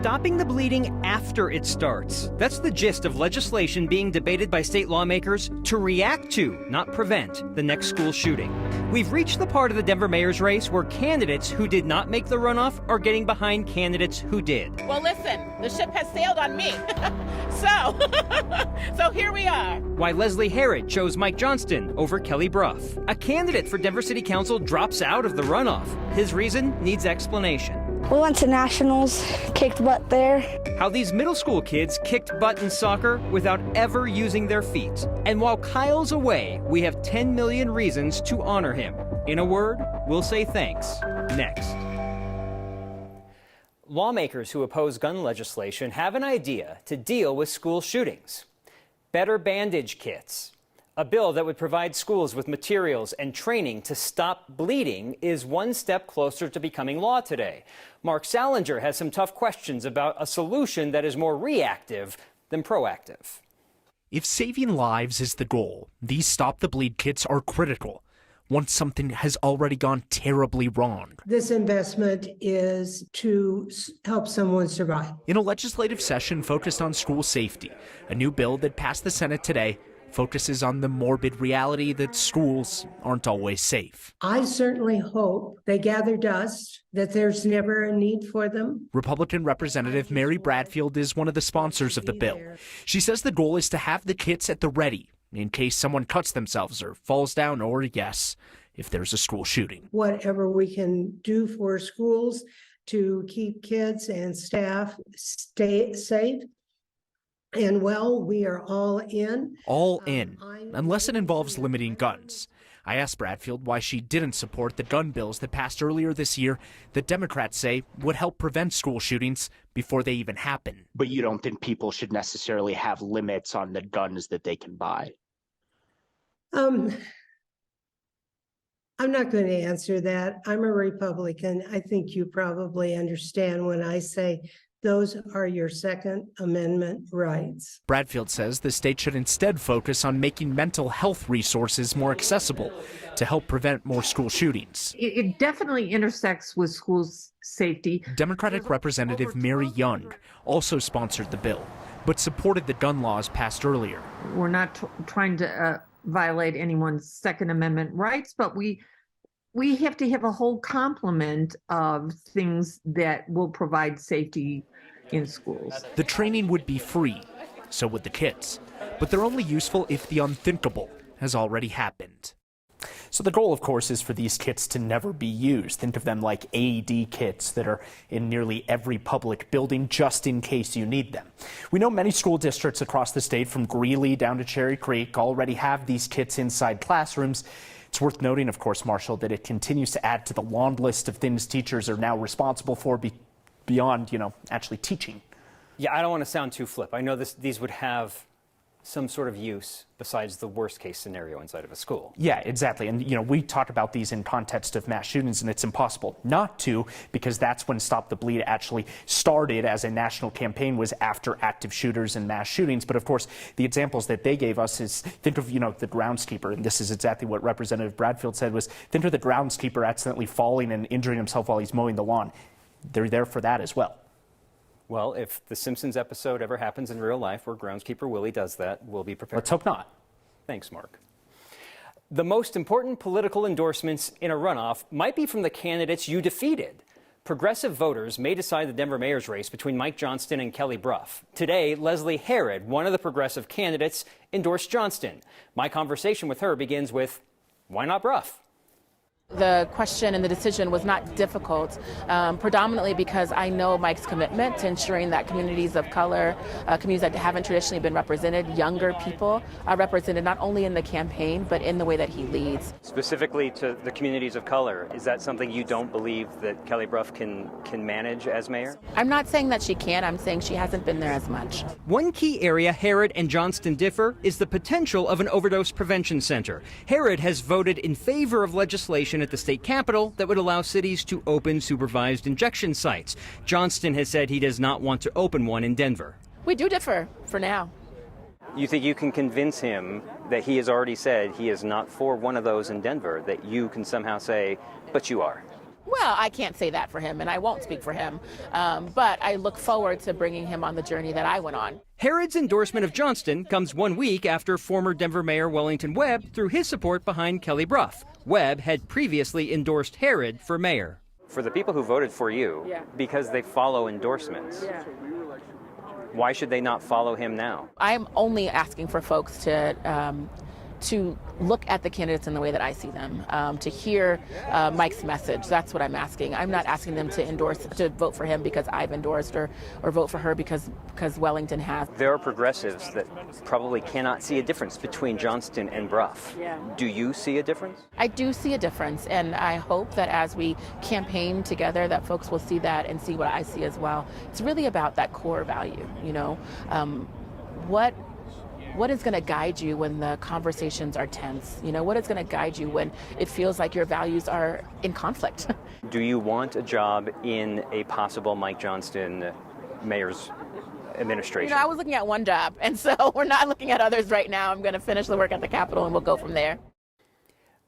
stopping the bleeding after it starts. That's the gist of legislation being debated by state lawmakers to react to, not prevent, the next school shooting. We've reached the part of the Denver mayor's race where candidates who did not make the runoff are getting behind candidates who did. Well, listen, the ship has sailed on me. So here we are. Why Leslie Herod chose Mike Johnston over Kelly Brough. A candidate for Denver City Council drops out of the runoff. His reason needs explanation. We went to nationals, kicked butt there. How these middle school kids kicked butt in soccer without ever using their feet. And while Kyle's away, we have 10 million reasons to honor him. In a word, we'll say thanks. Next. Lawmakers who oppose gun legislation have an idea to deal with school shootings. Better bandage kits. A bill that would provide schools with materials and training to stop bleeding is one step closer to becoming law today. Mark Salinger has some tough questions about a solution that is more reactive than proactive. If saving lives is the goal, these Stop the Bleed kits are critical once something has already gone terribly wrong. This investment is to help someone survive. In a legislative session focused on school safety, a new bill that passed the Senate today focuses on the morbid reality that schools aren't always safe. I certainly hope they gather dust, that there's never a need for them. Republican Representative Mary Bradfield is one of the sponsors of the bill. She says the goal is to have the kits at the ready in case someone cuts themselves or falls down or, yes, if there's a school shooting. Whatever we can do for schools to keep kids and staff safe. And well, we are all in. All in, unless it involves limiting guns. I asked Bradfield why she didn't support the gun bills that passed earlier this year that Democrats say would help prevent school shootings before they even happen. But you don't think people should necessarily have limits on the guns that they can buy? I'm not going to answer that. I'm a Republican. I think you probably understand when I say those are your Second Amendment rights. Bradfield says the state should instead focus on making mental health resources more accessible to help prevent more school shootings. It definitely intersects with schools' safety. Democratic Representative Mary Young also sponsored the bill, but supported the gun laws passed earlier. We're not trying to violate anyone's Second Amendment rights, but we have to have a whole complement of things that will provide safety in schools. The training would be free, so would the kits, but they're only useful if the unthinkable has already happened. So the goal, of course, is for these kits to never be used. Think of them like AED kits that are in nearly every public building just in case you need them. We know many school districts across the state, from Greeley down to Cherry Creek, already have these kits inside classrooms. It's worth noting, of course, Marshall, that it continues to add to the long list of things teachers are now responsible for beyond, actually teaching. Yeah, I don't want to sound too flip. I know these would have some sort of use besides the worst case scenario inside of a school. Yeah, exactly. And, we talk about these in context of mass shootings, and it's impossible not to, because that's when Stop the Bleed actually started as a national campaign, was after active shooters and mass shootings. But of course, the examples that they gave us is, think of, the groundskeeper, and this is exactly what Representative Bradfield said, was think of the groundskeeper accidentally falling and injuring himself while he's mowing the lawn. They're there for that as well. Well, if the Simpsons episode ever happens in real life where groundskeeper Willie does that, we'll be prepared. Let's hope not. Thanks, Mark. The most important political endorsements in a runoff might be from the candidates you defeated. Progressive voters may decide the Denver mayor's race between Mike Johnston and Kelly Brough. Today, Leslie Herod, one of the progressive candidates, endorsed Johnston. My conversation with her begins with, why not Brough? The question and the decision was not difficult, predominantly because I know Mike's commitment to ensuring that communities of color, communities that haven't traditionally been represented, younger people are represented not only in the campaign, but in the way that he leads. Specifically to the communities of color, is that something you don't believe that Kelly Brough can manage as mayor? I'm not saying that she can, I'm saying she hasn't been there as much. One key area Herod and Johnston differ is the potential of an overdose prevention center. Herod has voted in favor of legislation at the state capitol that would allow cities to open supervised injection sites. Johnston has said he does not want to open one in Denver. We do differ for now. You think you can convince him that he has already said he is not for one of those in Denver, that you can somehow say, but you are? Well, I can't say that for him, and I won't speak for him. But I look forward to bringing him on the journey that I went on. Herrod's endorsement of Johnston comes 1 week after former Denver Mayor Wellington Webb threw his support behind Kelly Brough. Webb had previously endorsed Herrod for mayor. For the people who voted for you, because they follow endorsements, why should they not follow him now? I'm only asking for folks to look at the candidates in the way that I see them, to hear Mike's message. That's what I'm asking. I'm not asking them to vote for him because I've endorsed or vote for her because Wellington has. There are progressives that probably cannot see a difference between Johnston and Brough. Do you see a difference? I do see a difference, and I hope that as we campaign together that folks will see that and see what I see as well. It's really about that core value, What is going to guide you when the conversations are tense? What is going to guide you when it feels like your values are in conflict? Do you want a job in a possible Mike Johnston mayor's administration? I was looking at one job, and so we're not looking at others right now. I'm going to finish the work at the Capitol, and we'll go from there.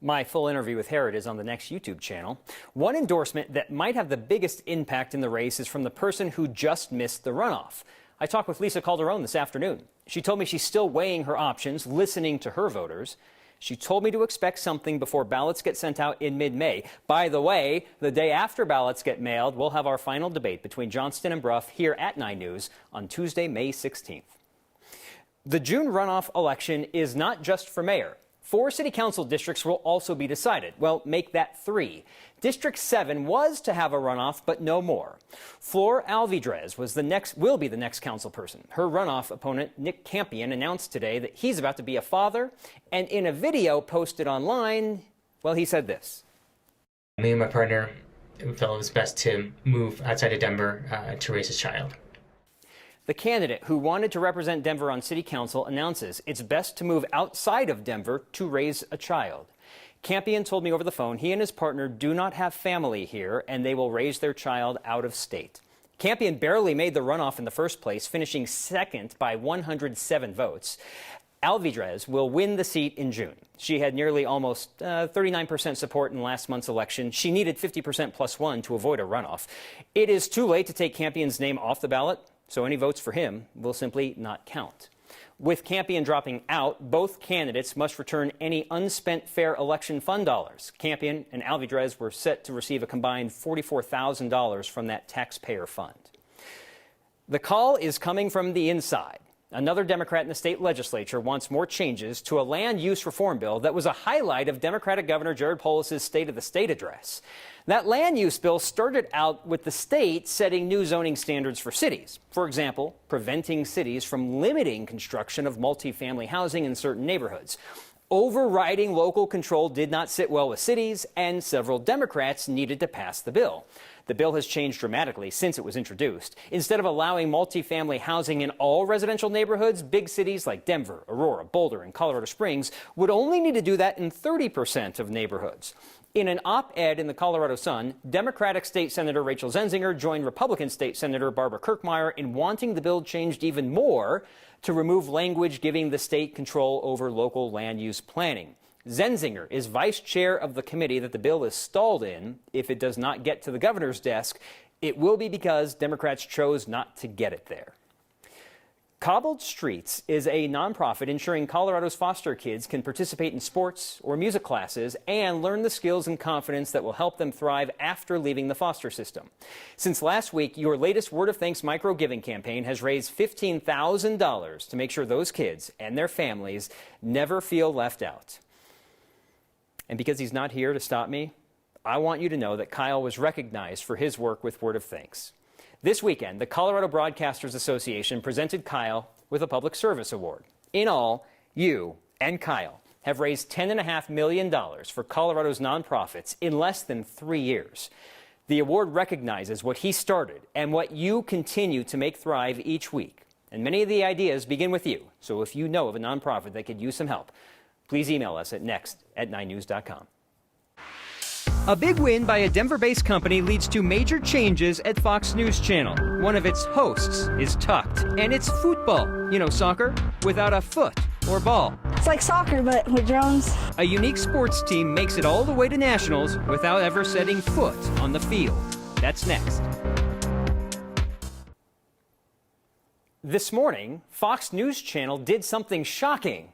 My full interview with Herrod is on the next YouTube channel. One endorsement that might have the biggest impact in the race is from the person who just missed the runoff. I talked with Lisa Calderon this afternoon. She told me she's still weighing her options, listening to her voters. She told me to expect something before ballots get sent out in mid-May. By the way, the day after ballots get mailed, we'll have our final debate between Johnston and Brough here at 9 News on Tuesday, May 16th. The June runoff election is not just for mayor. 4 city council districts will also be decided. Well, make that 3. District 7 was to have a runoff, but no more. Flor Alvidrez will be the next council person. Her runoff opponent, Nick Campion, announced today that he's about to be a father. And in a video posted online, well, he said this. Me and my partner felt it was best to move outside of Denver to raise his child. The candidate who wanted to represent Denver on city council announces it's best to move outside of Denver to raise a child. Campion told me over the phone he and his partner do not have family here and they will raise their child out of state. Campion barely made the runoff in the first place, finishing second by 107 votes. Alvidrez will win the seat in June. She had nearly almost 39% support in last month's election. She needed 50% plus 1 to avoid a runoff. It is too late to take Campion's name off the ballot, so any votes for him will simply not count. With Campion dropping out, both candidates must return any unspent fair election fund dollars. Campion and Alvidrez were set to receive a combined $44,000 from that taxpayer fund. The call is coming from the inside. Another Democrat in the state legislature wants more changes to a land use reform bill that was a highlight of Democratic Governor Jared Polis' State of the State address. That land use bill started out with the state setting new zoning standards for cities. For example, preventing cities from limiting construction of multifamily housing in certain neighborhoods. Overriding local control did not sit well with cities, and several Democrats needed to pass the bill. The bill has changed dramatically since it was introduced. Instead of allowing multifamily housing in all residential neighborhoods, big cities like Denver, Aurora, Boulder, and Colorado Springs would only need to do that in 30% of neighborhoods. In an op-ed in the Colorado Sun, Democratic State Senator Rachel Zenzinger joined Republican State Senator Barbara Kirkmeyer in wanting the bill changed even more to remove language giving the state control over local land use planning. Zenzinger is vice chair of the committee that the bill is stalled in. If it does not get to the governor's desk, it will be because Democrats chose not to get it there. Cobbled Streets is a nonprofit ensuring Colorado's foster kids can participate in sports or music classes and learn the skills and confidence that will help them thrive after leaving the foster system. Since last week, your latest Word of Thanks micro giving campaign has raised $15,000 to make sure those kids and their families never feel left out. And because he's not here to stop me, I want you to know that Kyle was recognized for his work with Word of Thanks. This weekend, the Colorado Broadcasters Association presented Kyle with a Public Service Award. In all, you and Kyle have raised $10.5 million for Colorado's nonprofits in less than 3 years. The award recognizes what he started and what you continue to make thrive each week. And many of the ideas begin with you. So if you know of a nonprofit that could use some help, please email us at next@9news.com. A big win by a Denver-based company leads to major changes at Fox News Channel. One of its hosts is tucked, and it's football, soccer, without a foot or ball. It's like soccer, but with drones. A unique sports team makes it all the way to nationals without ever setting foot on the field. That's next. This morning, Fox News Channel did something shocking.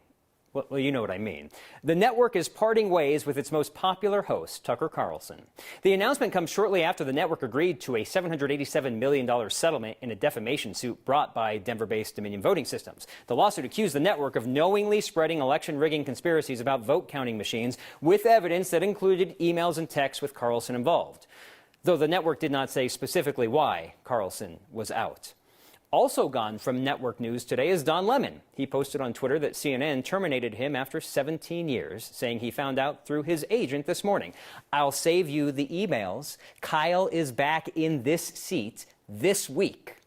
Well, you know what I mean. The network is parting ways with its most popular host, Tucker Carlson. The announcement comes shortly after the network agreed to a $787 million settlement in a defamation suit brought by Denver-based Dominion Voting Systems. The lawsuit accused the network of knowingly spreading election rigging conspiracies about vote counting machines with evidence that included emails and texts with Carlson involved, though the network did not say specifically why Carlson was out. Also gone from network news today is Don Lemon. He posted on Twitter that CNN terminated him after 17 years, saying he found out through his agent this morning. I'll save you the emails. Kyle is back in this seat this week.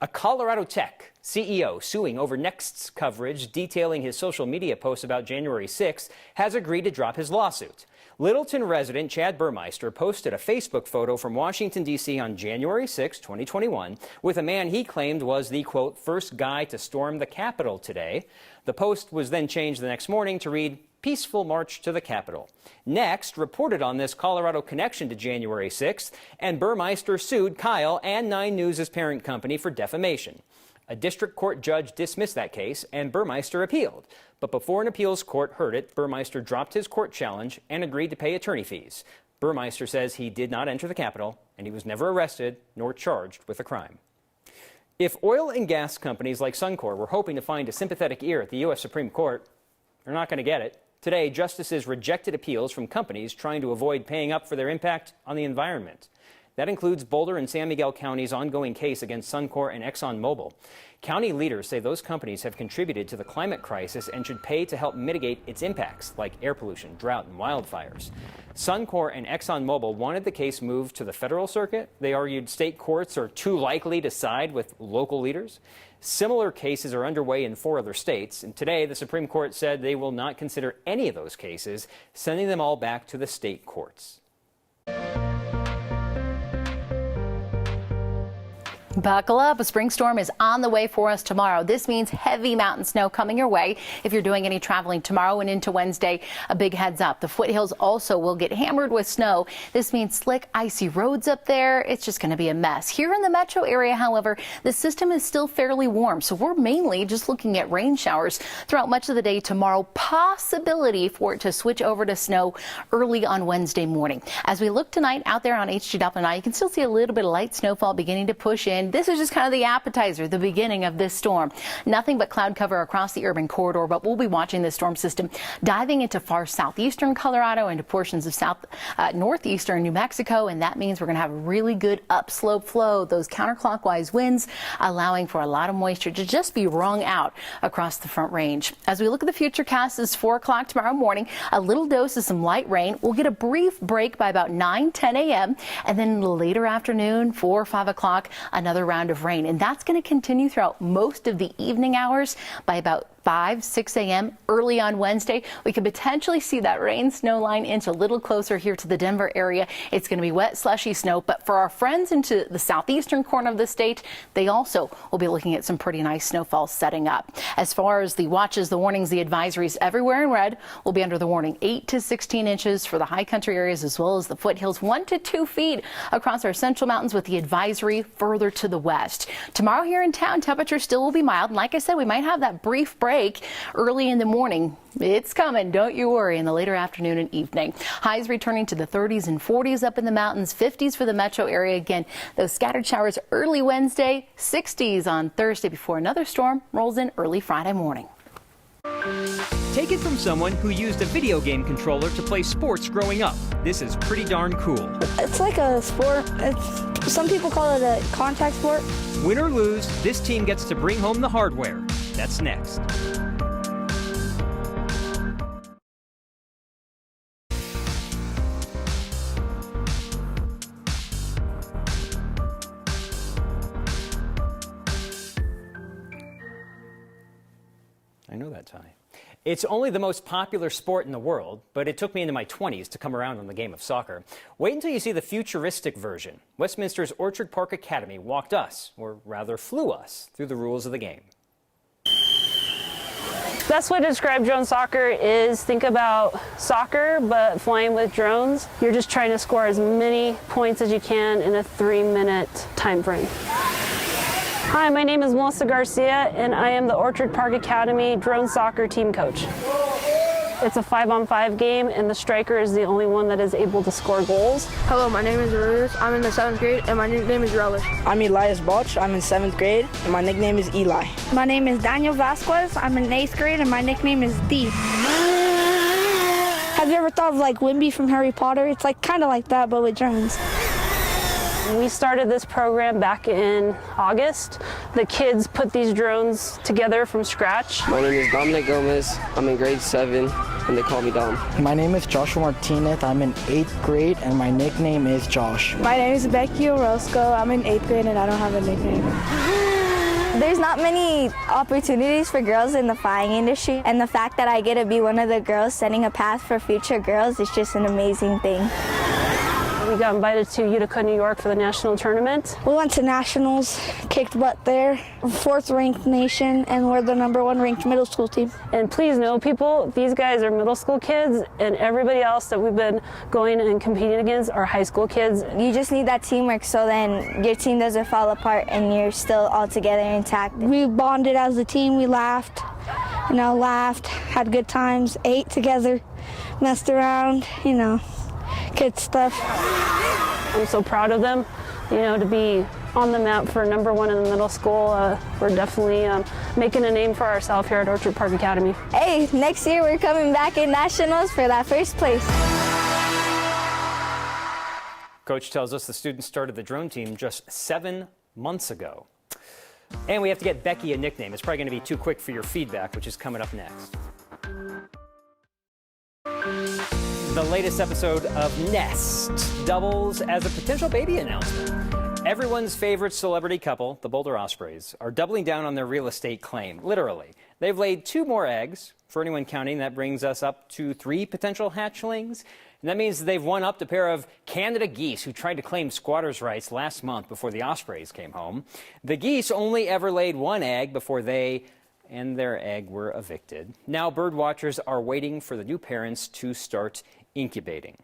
A Colorado Tech CEO suing over Next's coverage detailing his social media posts about January 6th has agreed to drop his lawsuit. Littleton resident Chad Burmeister posted a Facebook photo from Washington, D.C. on January 6, 2021, with a man he claimed was the, quote, first guy to storm the Capitol today. The post was then changed the next morning to read, peaceful march to the Capitol. Next reported on this Colorado connection to January 6th, and Burmeister sued Kyle and 9 News' parent company for defamation. A district court judge dismissed that case, and Burmeister appealed. But before an appeals court heard it, Burmeister dropped his court challenge and agreed to pay attorney fees. Burmeister says he did not enter the Capitol, and he was never arrested nor charged with a crime. If oil and gas companies like Suncor were hoping to find a sympathetic ear at the U.S. Supreme Court, they're not going to get it. Today, justices rejected appeals from companies trying to avoid paying up for their impact on the environment. That includes Boulder and San Miguel County's ongoing case against Suncor and ExxonMobil. County leaders say those companies have contributed to the climate crisis and should pay to help mitigate its impacts, like air pollution, drought, and wildfires. Suncor and ExxonMobil wanted the case moved to the federal circuit. They argued state courts are too likely to side with local leaders. Similar cases are underway in 4 other states, and today the Supreme Court said they will not consider any of those cases, sending them all back to the state courts. Buckle up. A spring storm is on the way for us tomorrow. This means heavy mountain snow coming your way. If you're doing any traveling tomorrow and into Wednesday, a big heads up. The foothills also will get hammered with snow. This means slick, icy roads up there. It's just going to be a mess. Here in the metro area, however, the system is still fairly warm, so we're mainly just looking at rain showers throughout much of the day tomorrow. Possibility for it to switch over to snow early on Wednesday morning. As we look tonight out there on HG9, you can still see a little bit of light snowfall beginning to push in. This is just kind of the appetizer, the beginning of this storm. Nothing but cloud cover across the urban corridor, but we'll be watching this storm system diving into far southeastern Colorado, into portions of northeastern New Mexico, and that means we're going to have a really good upslope flow. Those counterclockwise winds allowing for a lot of moisture to just be wrung out across the Front Range. As we look at the future cast, it's 4 o'clock tomorrow morning. A little dose of some light rain. We'll get a brief break by about 9-10 a.m. and then later afternoon, 4 or 5 o'clock, another round of rain, and that's going to continue throughout most of the evening hours. By about 5-6 a.m. early on Wednesday, we could potentially see that rain snow line inch a little closer here to the Denver area. It's going to be wet, slushy snow, but for our friends into the southeastern corner of the state, they also will be looking at some pretty nice snowfall setting up. As far as the watches, the warnings, the advisories, everywhere in red will be under the warning. 8 to 16 inches for the high country areas as well as the foothills, 1 to 2 feet across our central mountains, with the advisory further to the west. Tomorrow here in town, temperatures still will be mild. And like I said, we might have that brief break early in the morning. It's coming, don't you worry, in the later afternoon and evening. Highs returning to the 30s and 40s up in the mountains, 50s for the metro area. Again, those scattered showers early Wednesday, 60s on Thursday before another storm rolls in early Friday morning. Take it from someone who used a video game controller to play sports growing up. This is pretty darn cool. It's like a sport. Some people call it a contact sport. Win or lose, this team gets to bring home the hardware. That's next. I know that tie. It's only the most popular sport in the world, but it took me into my 20s to come around on the game of soccer. Wait until you see the futuristic version. Westminster's Orchard Park Academy walked us, or rather flew us, through the rules of the game. Best way to describe drone soccer is think about soccer, but flying with drones. You're just trying to score as many points as you can in a 3-minute time frame. Hi, my name is Melissa Garcia, and I am the Orchard Park Academy drone soccer team coach. It's a 5-on-5 game, and the striker is the only one that is able to score goals. Hello, my name is Ruth. I'm in the 7th grade, and my nickname is Relish. I'm Elias Balch. I'm in 7th grade, and my nickname is Eli. My name is Daniel Vasquez. I'm in 8th grade, and my nickname is Thief. Have you ever thought of like Wimby from Harry Potter? It's like kind of like that, but with drones. We started this program back in August. The kids put these drones together from scratch. My name is Dominic Gomez. I'm in grade 7, and they call me Dom. My name is Joshua Martinez. I'm in 8th grade, and my nickname is Josh. My name is Becky Orozco. I'm in 8th grade, and I don't have a nickname. There's not many opportunities for girls in the flying industry, and the fact that I get to be one of the girls setting a path for future girls is just an amazing thing. We got invited to Utica, New York for the national tournament. We went to nationals, kicked butt there, 4th ranked nation, and we're the #1 ranked middle school team. And please know, people, these guys are middle school kids, and everybody else that we've been going and competing against are high school kids. You just need that teamwork so then your team doesn't fall apart and you're still all together intact. We bonded as a team, we laughed, had good times, ate together, messed around, good stuff. I'm so proud of them, to be on the map for #1 in the middle school. We're definitely making a name for ourselves here at Orchard Park Academy. Hey, next year we're coming back in nationals for that 1st place. Coach tells us the students started the drone team just 7 months ago. And we have to get Becky a nickname. It's probably going to be too quick for your feedback, which is coming up next. The latest episode of Nest doubles as a potential baby announcement. Everyone's favorite celebrity couple, the Boulder Ospreys, are doubling down on their real estate claim, literally. They've laid 2 more eggs. For anyone counting, that brings us up to 3 potential hatchlings. And that means they've one-upped a pair of Canada geese who tried to claim squatters' rights last month before the Ospreys came home. The geese only ever laid 1 egg before they and their egg were evicted. Now bird watchers are waiting for the new parents to start incubating.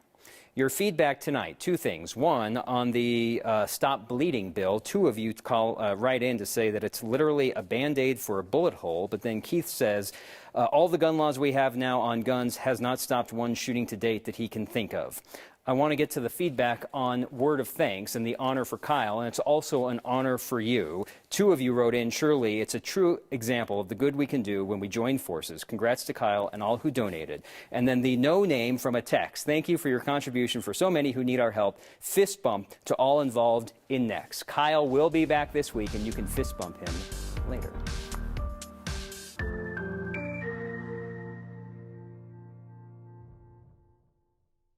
Your feedback tonight, 2 things. 1, on the Stop Bleeding bill. 2 of you write in to say that it's literally a Band-Aid for a bullet hole. But then Keith says, all the gun laws we have now on guns has not stopped one shooting to date that he can think of. I want to get to the feedback on word of thanks and the honor for Kyle, and it's also an honor for you. 2 of you wrote in, surely it's a true example of the good we can do when we join forces. Congrats to Kyle and all who donated. And then the no name from a text. Thank you for your contribution for so many who need our help. Fist bump to all involved in Next. Kyle will be back this week, and you can fist bump him later.